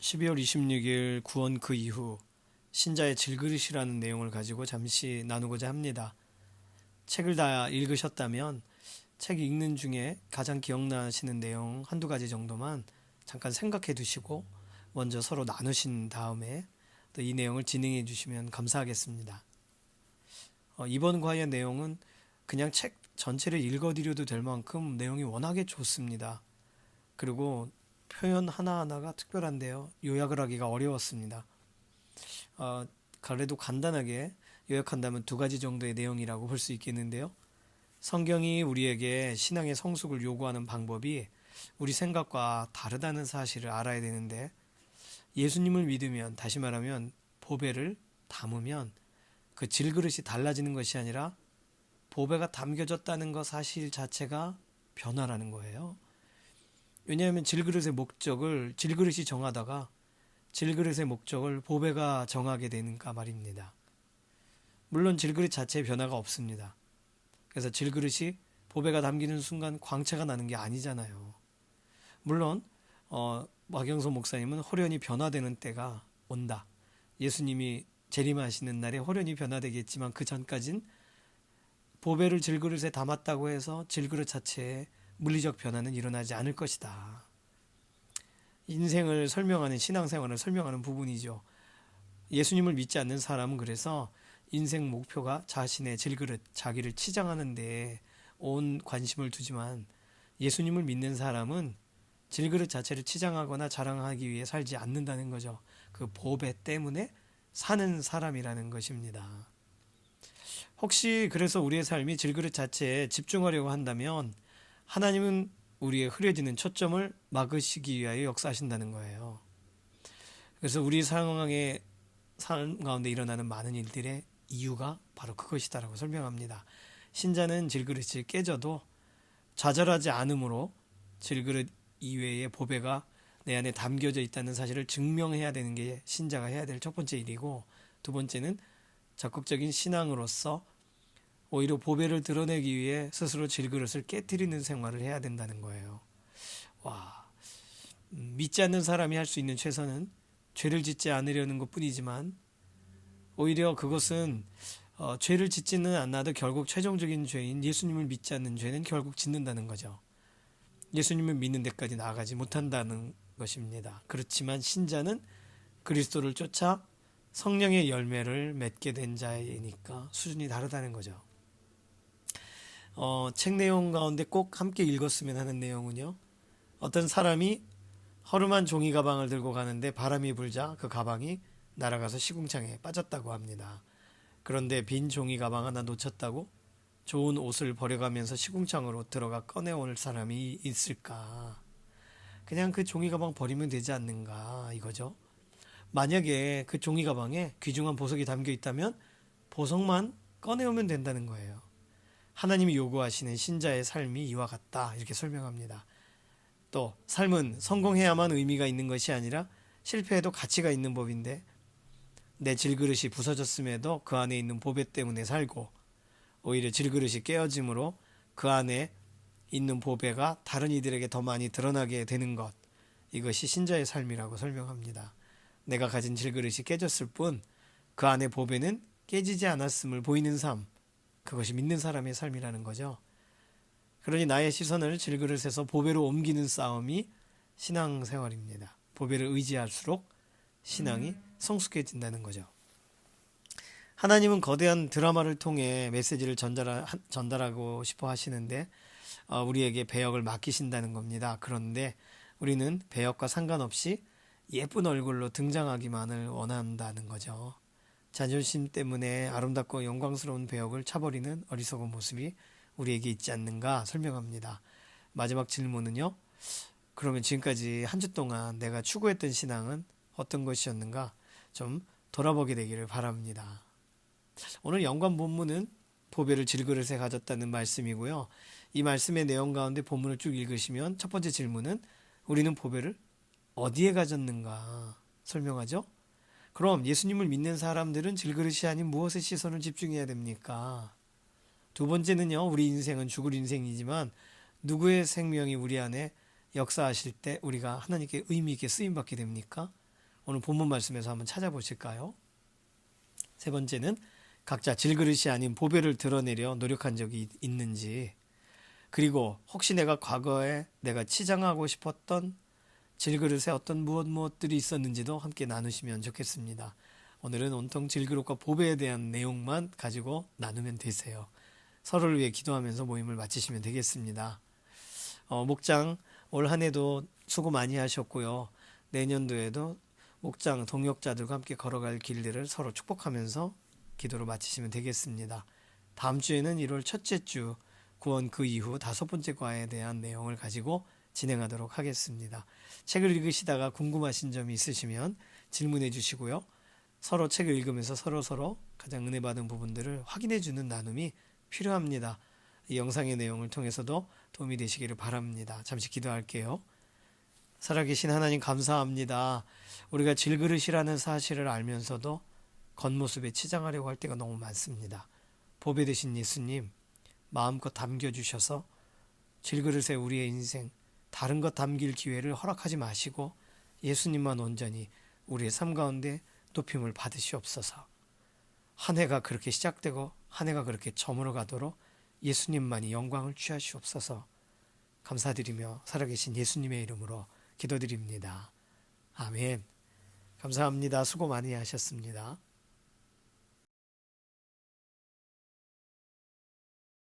12월 26일 구원 그 이후 신자의 질그릇이라는 내용을 가지고 잠시 나누고자 합니다. 책을 다 읽으셨다면 책 읽는 중에 가장 기억나시는 내용 한두 가지 정도만 잠깐 생각해 두시고 먼저 서로 나누신 다음에 또 이 내용을 진행해 주시면 감사하겠습니다. 이번 과의 내용은 그냥 책 전체를 읽어드려도 될 만큼 내용이 워낙에 좋습니다. 그리고 표현 하나하나가 특별한데요. 요약을 하기가 어려웠습니다. 그래도 간단하게 요약한다면 두 가지 정도의 내용이라고 볼 수 있겠는데요. 성경이 우리에게 신앙의 성숙을 요구하는 방법이 우리 생각과 다르다는 사실을 알아야 되는데, 예수님을 믿으면, 다시 말하면 보배를 담으면 그 질그릇이 달라지는 것이 아니라 보배가 담겨졌다는 것 사실 자체가 변화라는 거예요. 왜냐하면 질그릇이 정하다가 질그릇의 목적을 보배가 정하게 되는가 말입니다. 물론 질그릇 자체의 변화가 없습니다. 그래서 질그릇이 보배가 담기는 순간 광채가 나는 게 아니잖아요. 물론 박영선 목사님은 호련히 변화되는 때가 온다. 예수님이 재림하시는 날에 호련히 변화되겠지만 그 전까진 보배를 질그릇에 담았다고 해서 질그릇 자체에 물리적 변화는 일어나지 않을 것이다. 인생을 설명하는, 신앙생활을 설명하는 부분이죠. 예수님을 믿지 않는 사람은 그래서 인생 목표가 자신의 질그릇, 자기를 치장하는 데에 온 관심을 두지만, 예수님을 믿는 사람은 질그릇 자체를 치장하거나 자랑하기 위해 살지 않는다는 거죠. 그 보배 때문에 사는 사람이라는 것입니다. 혹시 그래서 우리의 삶이 질그릇 자체에 집중하려고 한다면 하나님은 우리의 흐려지는 초점을 막으시기 위하여 역사하신다는 거예요. 그래서 우리 삶 가운데 일어나는 많은 일들의 이유가 바로 그것이다라고 설명합니다. 신자는 질그릇이 깨져도 좌절하지 않으므로 질그릇 이외의 보배가 내 안에 담겨져 있다는 사실을 증명해야 되는 게 신자가 해야 될 첫 번째 일이고, 두 번째는 적극적인 신앙으로서 오히려 보배를 드러내기 위해 스스로 질그릇을 깨트리는 생활을 해야 된다는 거예요. 믿지 않는 사람이 할 수 있는 최선은 죄를 짓지 않으려는 것 뿐이지만, 오히려 그것은 죄를 짓지는 않아도 결국 최종적인 죄인 예수님을 믿지 않는 죄는 결국 짓는다는 거죠. 예수님을 믿는 데까지 나아가지 못한다는 것입니다. 그렇지만 신자는 그리스도를 쫓아 성령의 열매를 맺게 된 자이니까 수준이 다르다는 거죠. 책 내용 가운데 꼭 함께 읽었으면 하는 내용은요, 어떤 사람이 허름한 종이 가방을 들고 가는데 바람이 불자 그 가방이 날아가서 시궁창에 빠졌다고 합니다. 그런데 빈 종이 가방 하나 놓쳤다고 좋은 옷을 버려가면서 시궁창으로 들어가 꺼내올 사람이 있을까? 그냥 그 종이 가방 버리면 되지 않는가 이거죠. 만약에 그 종이 가방에 귀중한 보석이 담겨 있다면 보석만 꺼내오면 된다는 거예요. 하나님이 요구하시는 신자의 삶이 이와 같다, 이렇게 설명합니다. 또 삶은 성공해야만 의미가 있는 것이 아니라 실패해도 가치가 있는 법인데, 내 질그릇이 부서졌음에도 그 안에 있는 보배 때문에 살고, 오히려 질그릇이 깨어짐으로 그 안에 있는 보배가 다른 이들에게 더 많이 드러나게 되는 것, 이것이 신자의 삶이라고 설명합니다. 내가 가진 질그릇이 깨졌을 뿐 그 안에 보배는 깨지지 않았음을 보이는 삶, 그것이 믿는 사람의 삶이라는 거죠. 그러니 나의 시선을 질그릇에서 보배로 옮기는 싸움이 신앙생활입니다. 보배를 의지할수록 신앙이 성숙해진다는 거죠. 하나님은 거대한 드라마를 통해 메시지를 전달하고 싶어 하시는데 우리에게 배역을 맡기신다는 겁니다. 그런데 우리는 배역과 상관없이 예쁜 얼굴로 등장하기만을 원한다는 거죠. 자존심 때문에 아름답고 영광스러운 배역을 차버리는 어리석은 모습이 우리에게 있지 않는가 설명합니다. 마지막 질문은요, 그러면 지금까지 한 주 동안 내가 추구했던 신앙은 어떤 것이었는가 좀 돌아보게 되기를 바랍니다. 오늘 연관 본문은 보배를 질그릇에 가졌다는 말씀이고요. 이 말씀의 내용 가운데 본문을 쭉 읽으시면 첫 번째 질문은 우리는 보배를 어디에 가졌는가 설명하죠. 그럼 예수님을 믿는 사람들은 질그릇이 아닌 무엇에 시선을 집중해야 됩니까? 두 번째는요, 우리 인생은 죽을 인생이지만 누구의 생명이 우리 안에 역사하실 때 우리가 하나님께 의미 있게 쓰임받게 됩니까? 오늘 본문 말씀에서 한번 찾아보실까요? 세 번째는 각자 질그릇이 아닌 보배를 드러내려 노력한 적이 있는지, 그리고 혹시 내가 과거에 내가 치장하고 싶었던 질그릇에 어떤 무엇들이 있었는지도 함께 나누시면 좋겠습니다. 오늘은 온통 질그릇과 보배에 대한 내용만 가지고 나누면 되세요. 서로를 위해 기도하면서 모임을 마치시면 되겠습니다. 목장 올 한 해도 수고 많이 하셨고요. 내년도에도 목장 동역자들과 함께 걸어갈 길들을 서로 축복하면서 기도로 마치시면 되겠습니다. 다음 주에는 1월 첫째 주 구원 그 이후 5번째 과에 대한 내용을 가지고 진행하도록 하겠습니다. 책을 읽으시다가 궁금하신 점이 있으시면 질문해 주시고요. 서로 책을 읽으면서 서로 가장 은혜 받은 부분들을 확인해 주는 나눔이 필요합니다. 이 영상의 내용을 통해서도 도움이 되시기를 바랍니다. 잠시 기도할게요. 살아계신 하나님 감사합니다. 우리가 질그릇이라는 사실을 알면서도 겉모습에 치장하려고 할 때가 너무 많습니다. 보배 되신 예수님 마음껏 담겨주셔서 질그릇에 우리의 인생 다른 것 담길 기회를 허락하지 마시고 예수님만 온전히 우리의 삶 가운데 높임을 받으시옵소서. 한 해가 그렇게 시작되고 한 해가 그렇게 저물어 가도록 예수님만이 영광을 취하시옵소서. 감사드리며 살아계신 예수님의 이름으로 기도드립니다. 아멘. 감사합니다. 수고 많이 하셨습니다.